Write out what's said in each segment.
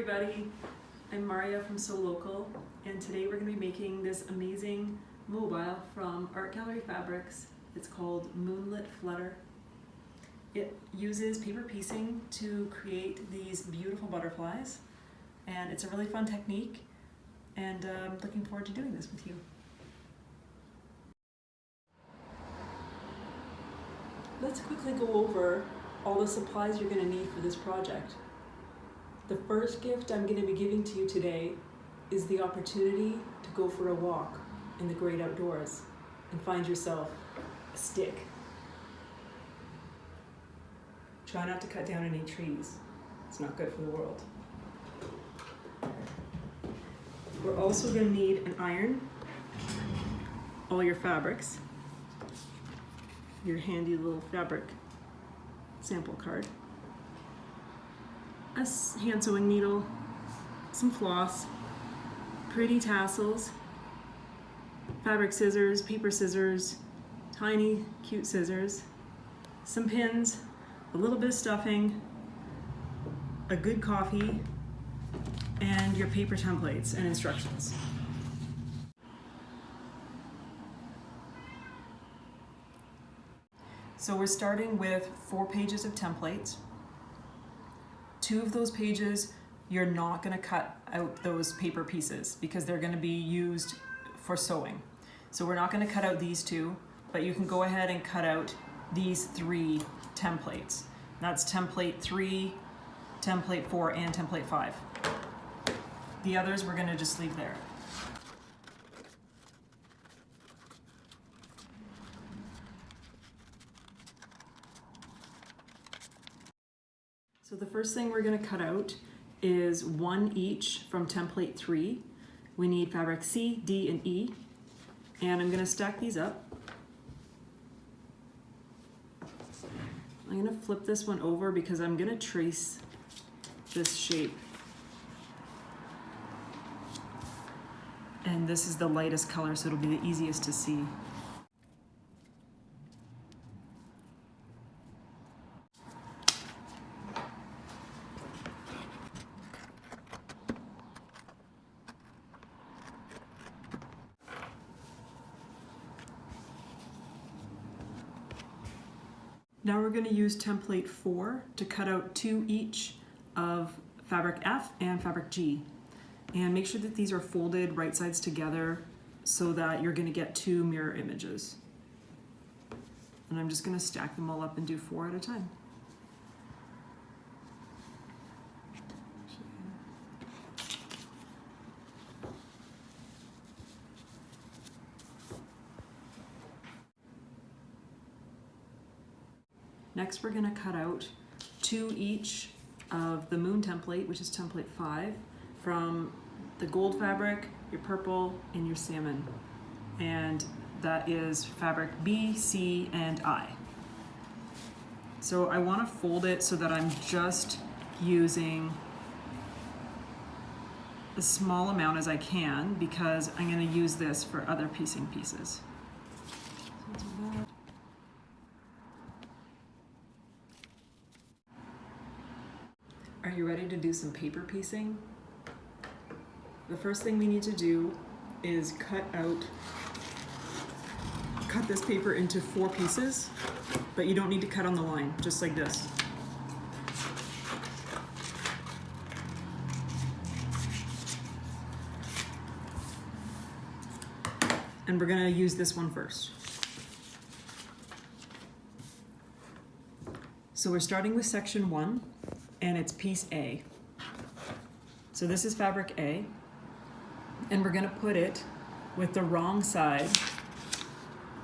everybody, I'm Marja from So Local, and today we're going to be making this amazing mobile from Art Gallery Fabrics. It's called Moonlit Flutter. It uses paper piecing to create these beautiful butterflies, and it's a really fun technique, and I'm looking forward to doing this with you. Let's quickly go over all the supplies you're going to need for this project. The first gift I'm going to be giving to you today is the opportunity to go for a walk in the great outdoors and find yourself a stick. Try not to cut down any trees. It's not good for the world. We're also going to need an iron, all your fabrics, your handy little fabric sample card, a hand sewing needle, some floss, pretty tassels, fabric scissors, paper scissors, tiny cute scissors, some pins, a little bit of stuffing, a good coffee, and your paper templates and instructions. So we're starting with 4 pages of templates. 2 of those pages, you're not going to cut out those paper pieces because they're going to be used for sewing. So we're not going to cut out these 2, but you can go ahead and cut out these 3 templates. That's template 3, template 4, and template 5. The others we're going to just leave there. So the first thing we're going to cut out is 1 each from template 3. We need fabric C, D, and E. And I'm going to stack these up. I'm going to flip this one over because I'm going to trace this shape. And this is the lightest color, so it'll be the easiest to see. Now we're going to use template 4 to cut out 2 each of fabric F and fabric G. And make sure that these are folded right sides together so that you're going to get 2 mirror images. And I'm just going to stack them all up and do 4 at a time. Next, we're going to cut out 2 each of the moon template, which is template 5, from the gold fabric, your purple, and your salmon. And that is fabric B, C, and I. So I want to fold it so that I'm just using a small amount as I can because I'm going to use this for other piecing pieces. Are you ready to do some paper piecing? The first thing we need to do is cut this paper into 4 pieces, but you don't need to cut on the line, just like this. And we're going to use this one first. So we're starting with section 1. And it's piece A. So this is fabric A, and we're going to put it with the wrong side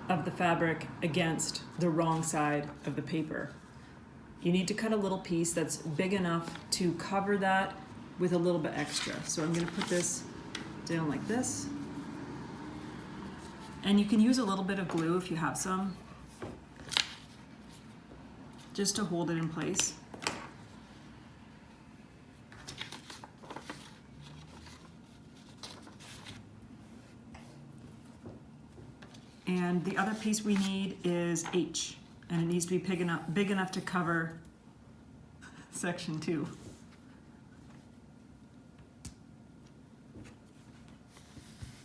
of the fabric against the wrong side of the paper. You need to cut a little piece that's big enough to cover that with a little bit extra. So I'm going to put this down like this. And you can use a little bit of glue if you have some, just to hold it in place. And the other piece we need is H, and it needs to be big enough to cover section 2.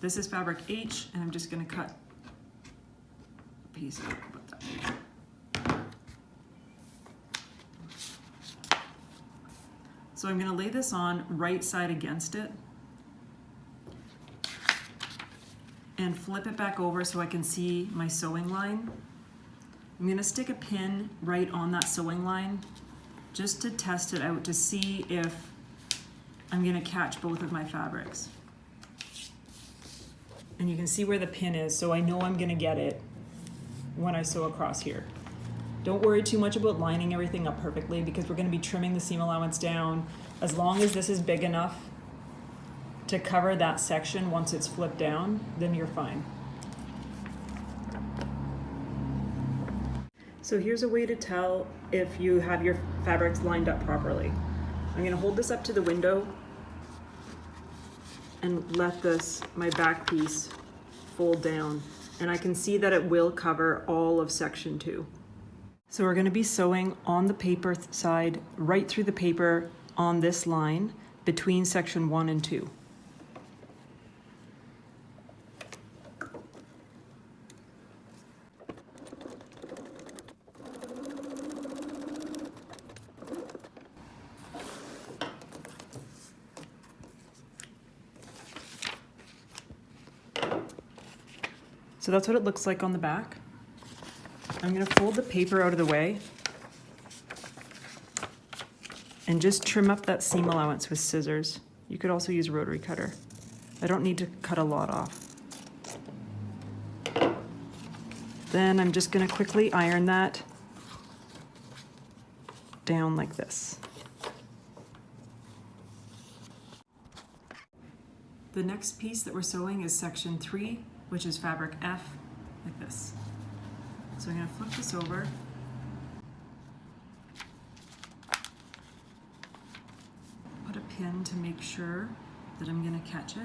This is fabric H, and I'm just going to cut a piece out about that big. So I'm going to lay this on right side against it and flip it back over so I can see my sewing line. I'm going to stick a pin right on that sewing line just to test it out to see if I'm going to catch both of my fabrics. And you can see where the pin is, so I know I'm going to get it when I sew across here. Don't worry too much about lining everything up perfectly because we're going to be trimming the seam allowance down. As long as this is big enough to cover that section once it's flipped down, then you're fine. So here's a way to tell if you have your fabrics lined up properly. I'm going to hold this up to the window and let this, my back piece, fold down. And I can see that it will cover all of section 2. So we're going to be sewing on the paper side, right through the paper on this line between section 1 and 2. So that's what it looks like on the back. I'm going to fold the paper out of the way and just trim up that seam allowance with scissors. You could also use a rotary cutter. I don't need to cut a lot off. Then I'm just going to quickly iron that down like this. The next piece that we're sewing is section 3, which is fabric F, like this. So I'm going to flip this over. Put a pin to make sure that I'm going to catch it.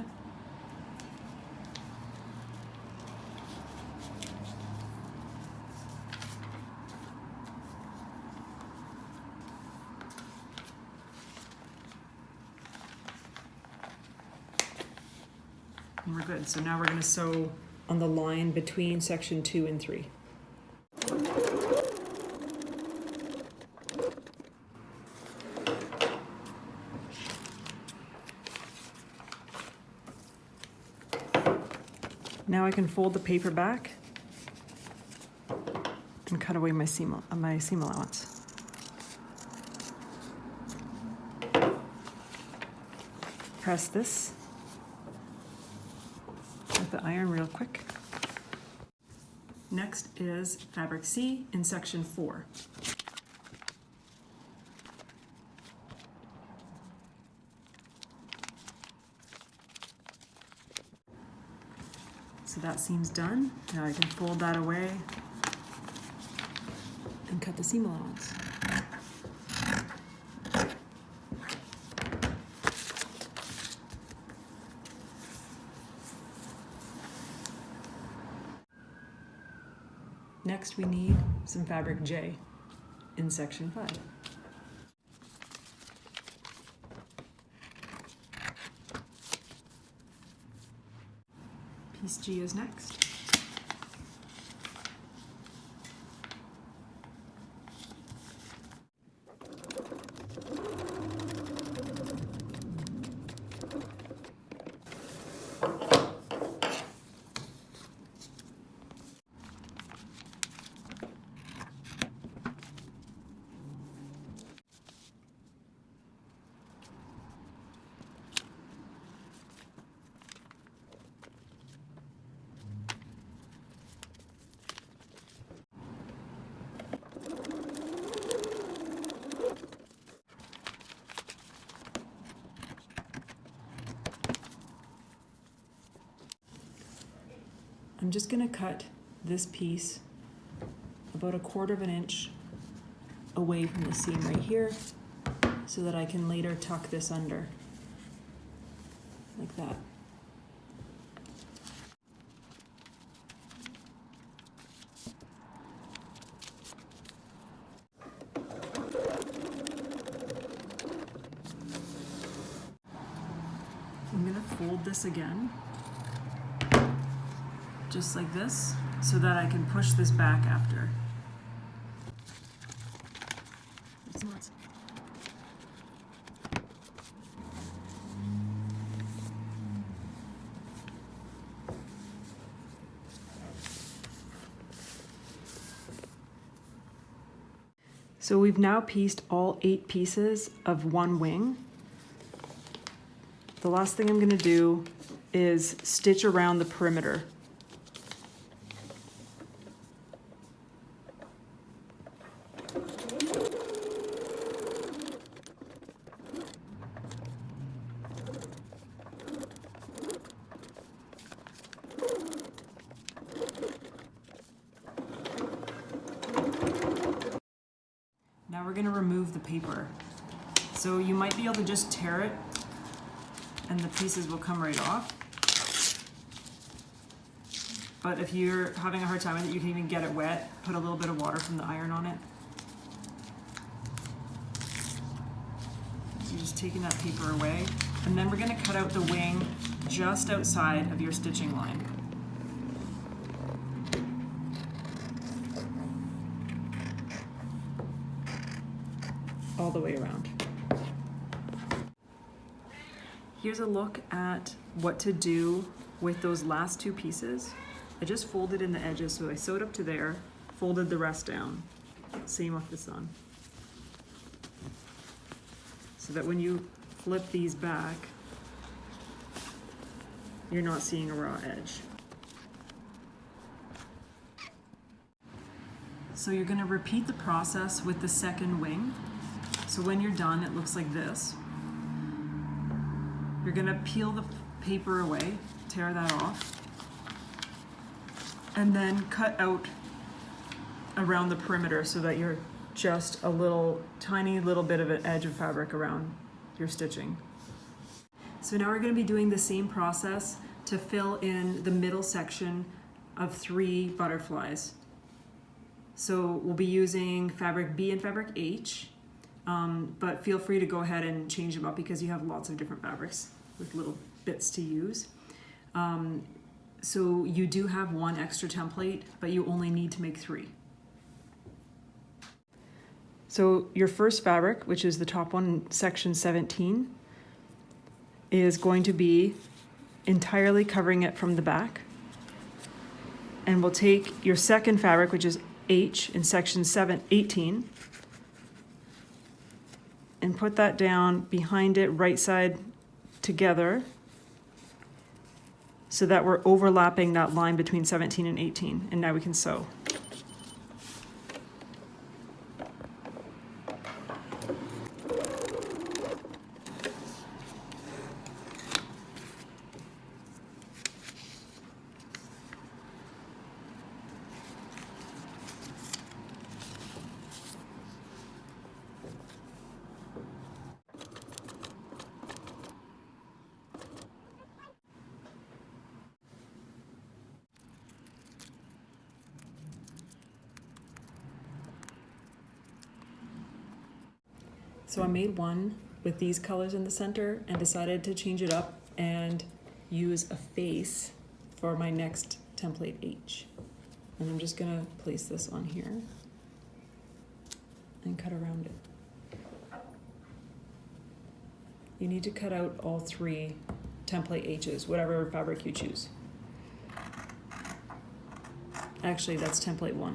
And we're good. So now we're going to sew on the line between section 2 and 3. Now I can fold the paper back and cut away my seam allowance. Press this with the iron real quick. Next is fabric C in section 4. So that seam's done. Now I can fold that away and cut the seam allowance. Next we need some fabric J in section 5. Piece G is next. I'm just going to cut this piece about 1/4 inch away from the seam right here so that I can later tuck this under, like that. I'm going to fold this again just like this, so that I can push this back after. So we've now pieced all 8 pieces of one wing. The last thing I'm going to do is stitch around the perimeter. Now we're going to remove the paper. So you might be able to just tear it and the pieces will come right off. But if you're having a hard time with it, you can even get it wet, put a little bit of water from the iron on it. So you're just taking that paper away. And then we're going to cut out the wing just outside of your stitching line. All the way around. Here's a look at what to do with those last 2 pieces. I just folded in the edges, so I sewed up to there, folded the rest down. Same with this one. So that when you flip these back, you're not seeing a raw edge. So you're going to repeat the process with the second wing. So when you're done, it looks like this. You're going to peel the paper away, tear that off, and then cut out around the perimeter so that you're just a little, tiny little bit of an edge of fabric around your stitching. So now we're going to be doing the same process to fill in the middle section of 3 butterflies. So we'll be using fabric B and fabric H. But feel free to go ahead and change them up because you have lots of different fabrics with little bits to use. So you do have 1 extra template, but you only need to make 3. So your first fabric, which is the top one in section 17, is going to be entirely covering it from the back. And we'll take your second fabric, which is H in section 18, and put that down behind it, right side together, so that we're overlapping that line between 17 and 18. And now we can sew. So I made one with these colors in the center and decided to change it up and use a face for my next template H. And I'm just gonna place this on here and cut around it. You need to cut out all 3 template H's, whatever fabric you choose. Actually, that's template 1.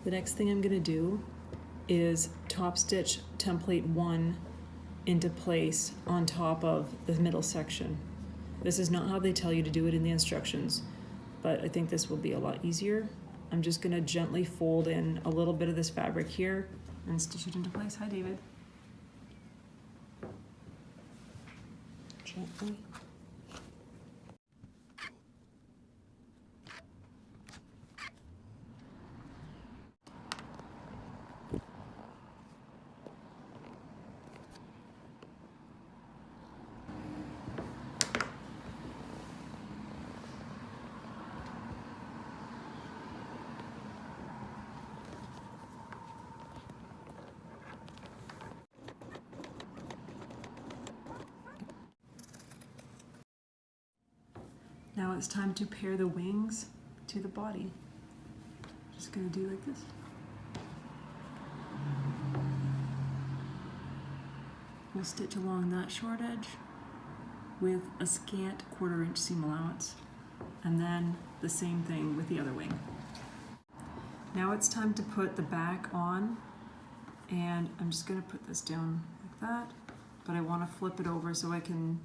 The next thing I'm going to do is top stitch template 1 into place on top of the middle section. This is not how they tell you to do it in the instructions, but I think this will be a lot easier. I'm just going to gently fold in a little bit of this fabric here and stitch it into place. Hi, David. Gently. Now it's time to pair the wings to the body. Just gonna do like this. We'll stitch along that short edge with a scant 1/4 inch seam allowance, and then the same thing with the other wing. Now it's time to put the back on, and I'm just gonna put this down like that, but I wanna flip it over so I can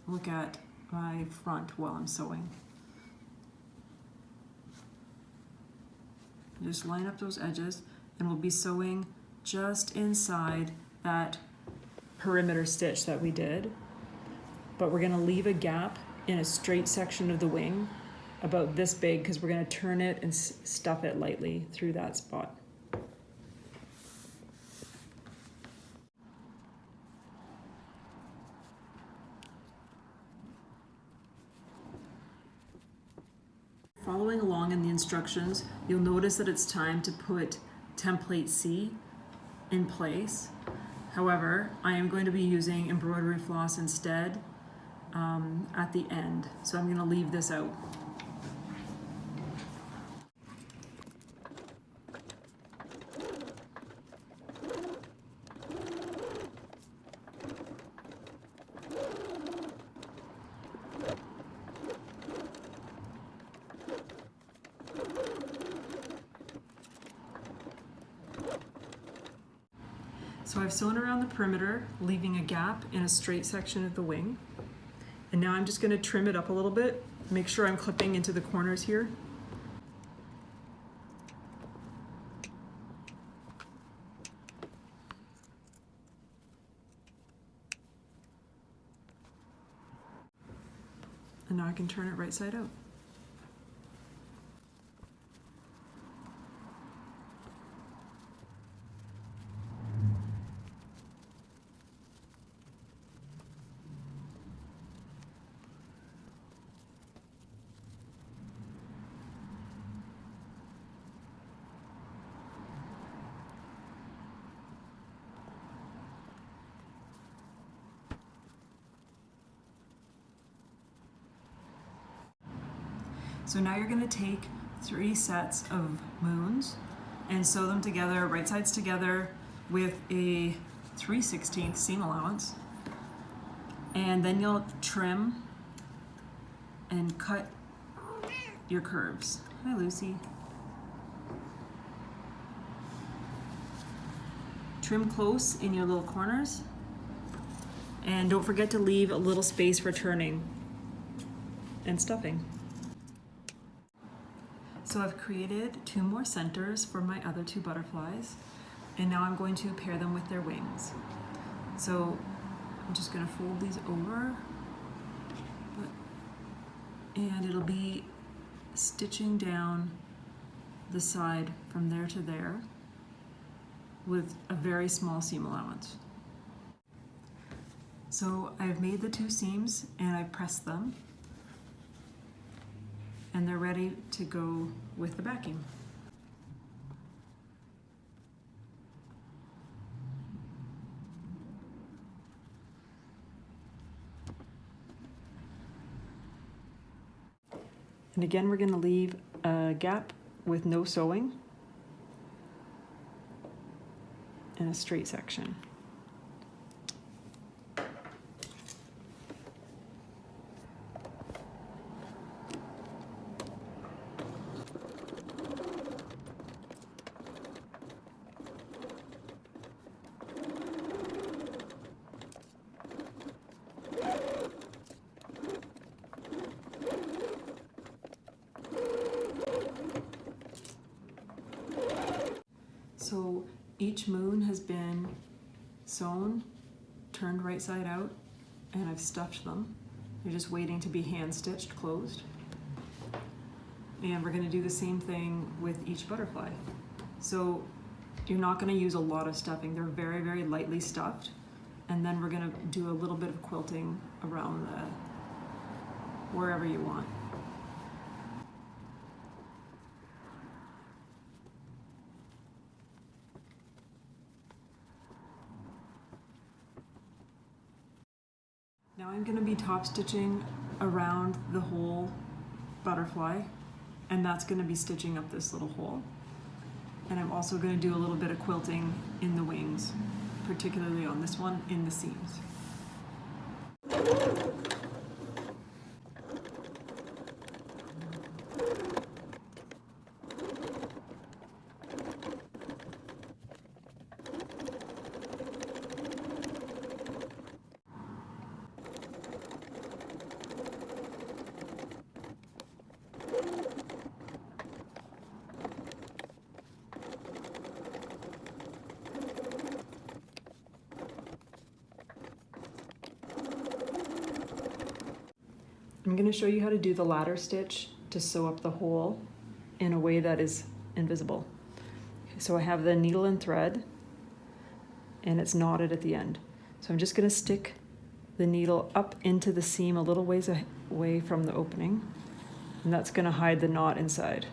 look at my front while I'm sewing. Just line up those edges, and we'll be sewing just inside that perimeter stitch that we did, but we're going to leave a gap in a straight section of the wing about this big because we're going to turn it and stuff it lightly through that spot. Following along in the instructions, you'll notice that it's time to put template C in place. However, I am going to be using embroidery floss instead at the end, so I'm going to leave this out. So I've sewn around the perimeter, leaving a gap in a straight section of the wing. And now I'm just going to trim it up a little bit, make sure I'm clipping into the corners here. And now I can turn it right side out. So now you're going to take 3 sets of moons and sew them together, right sides together, with a 3/16 seam allowance. And then you'll trim and cut your curves. Hi, Lucy. Trim close in your little corners. And don't forget to leave a little space for turning and stuffing. So I've created 2 more centers for my other 2 butterflies, and now I'm going to pair them with their wings. So I'm just going to fold these over, and it'll be stitching down the side from there to there with a very small seam allowance. So I've made the 2 seams and I've pressed them, and they're ready to go with the backing. And again, we're going to leave a gap with no sewing and a straight section. So each moon has been sewn, turned right side out, and I've stuffed them. They're just waiting to be hand stitched closed. And we're going to do the same thing with each butterfly. So you're not going to use a lot of stuffing. They're very, very lightly stuffed. And then we're going to do a little bit of quilting around wherever you want. Now I'm going to be top stitching around the hole butterfly, and that's going to be stitching up this little hole. And I'm also going to do a little bit of quilting in the wings, particularly on this one in the seams. I'm going to show you how to do the ladder stitch to sew up the hole in a way that is invisible. So I have the needle and thread, and it's knotted at the end. So I'm just going to stick the needle up into the seam a little ways away from the opening, and that's going to hide the knot inside.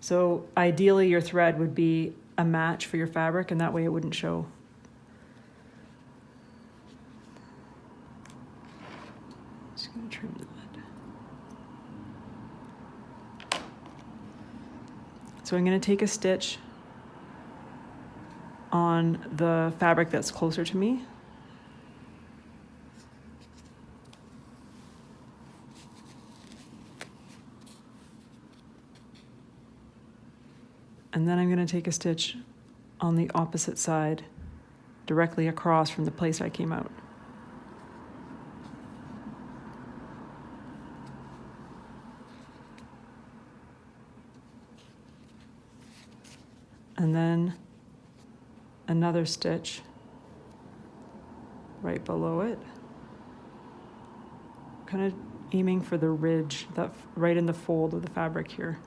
So ideally your thread would be a match for your fabric, and that way it wouldn't show. Just going to trim that. So I'm going to take a stitch on the fabric that's closer to me. And then I'm going to take a stitch on the opposite side, directly across from the place I came out. And then another stitch right below it, kind of aiming for the ridge that right in the fold of the fabric here.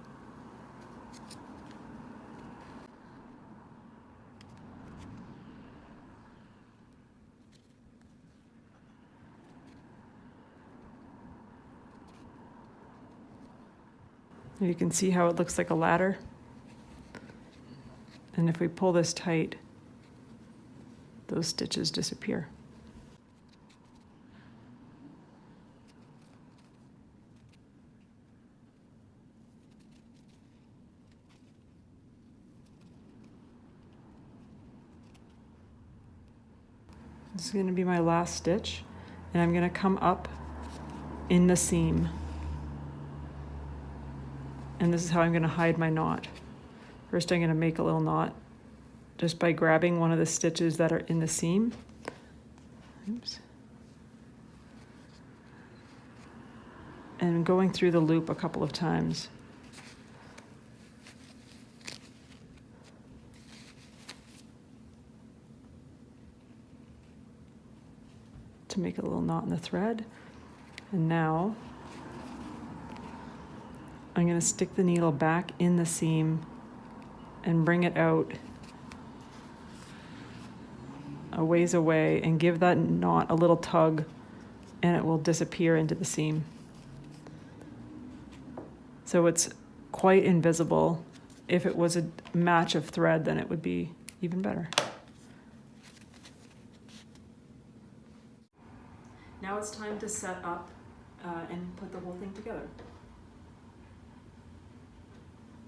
You can see how it looks like a ladder. And if we pull this tight, those stitches disappear. This is going to be my last stitch, and I'm going to come up in the seam. And this is how I'm going to hide my knot. First, I'm going to make a little knot just by grabbing one of the stitches that are in the seam. Oops. And going through the loop a couple of times. To make a little knot in the thread. And now I'm going to stick the needle back in the seam and bring it out a ways away and give that knot a little tug, and it will disappear into the seam. So it's quite invisible. If it was a match of thread, then it would be even better. Now it's time to set up and put the whole thing together.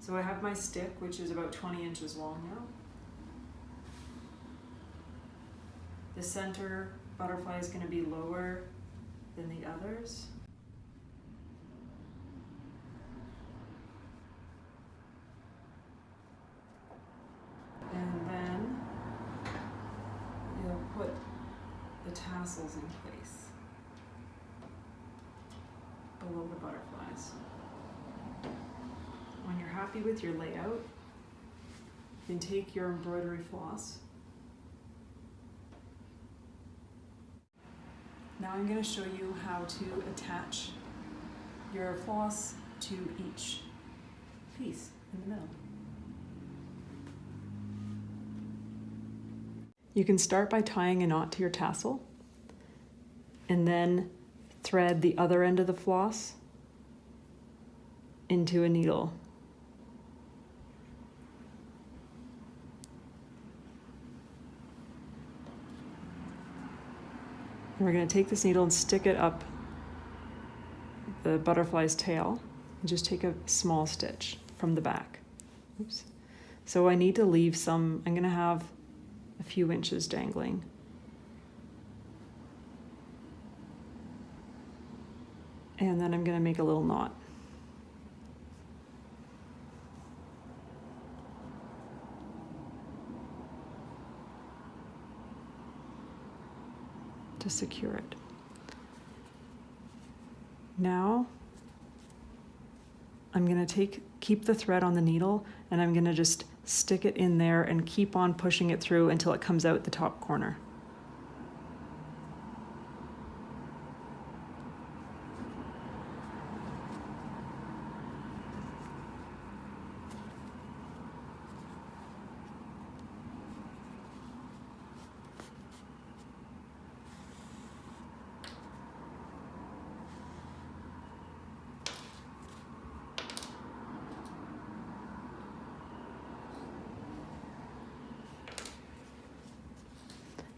So I have my stick, which is about 20 inches long now. The center butterfly is going to be lower than the others. And then you'll put the tassels in place below the butterflies. When you're happy with your layout, you can take your embroidery floss. Now I'm going to show you how to attach your floss to each piece in the middle. You can start by tying a knot to your tassel and then thread the other end of the floss into a needle. And we're going to take this needle and stick it up the butterfly's tail and just take a small stitch from the back. Oops. So I need to leave some, I'm gonna have a few inches dangling. And then I'm gonna make a little knot. To secure it. Now I'm going to keep the thread on the needle, and I'm going to just stick it in there and keep on pushing it through until it comes out the top corner.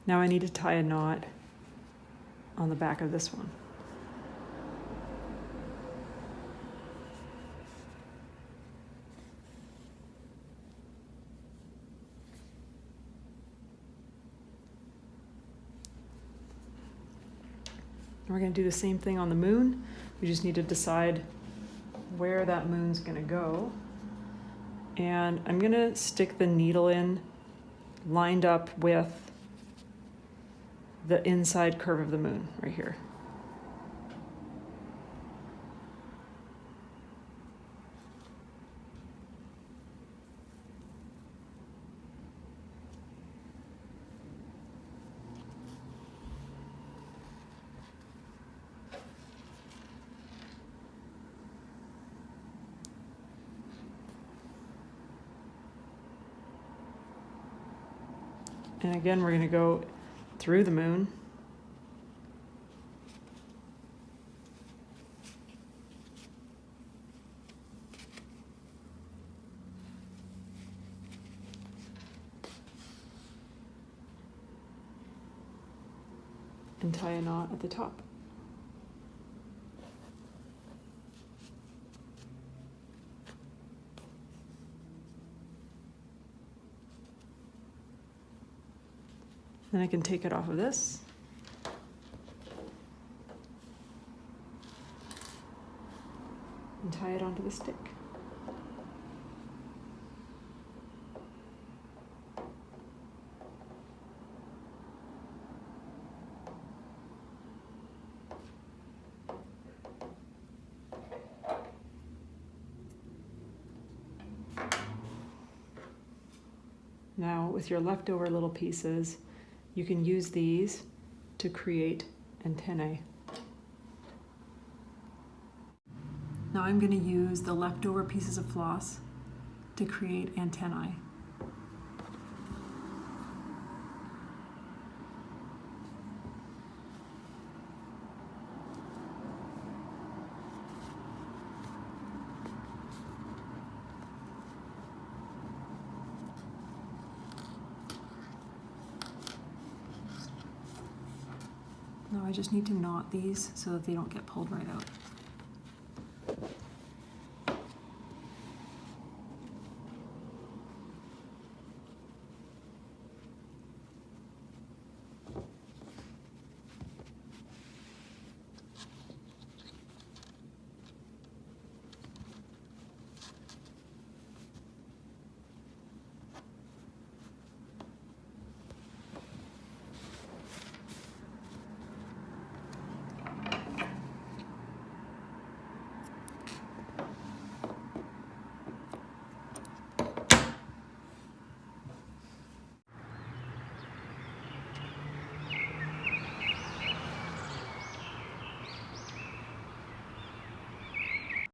Now I need to tie a knot on the back of this one. We're going to do the same thing on the moon. We just need to decide where that moon's going to go. And I'm going to stick the needle in lined up with the inside curve of the moon right here. And again, we're going to go through the moon. And tie a knot at the top. Then I can take it off of this. And tie it onto the stick. Now, with your leftover little pieces, you can use these to create antennae. Now I'm going to use the leftover pieces of floss to create antennae. Now I just need to knot these so that they don't get pulled right out.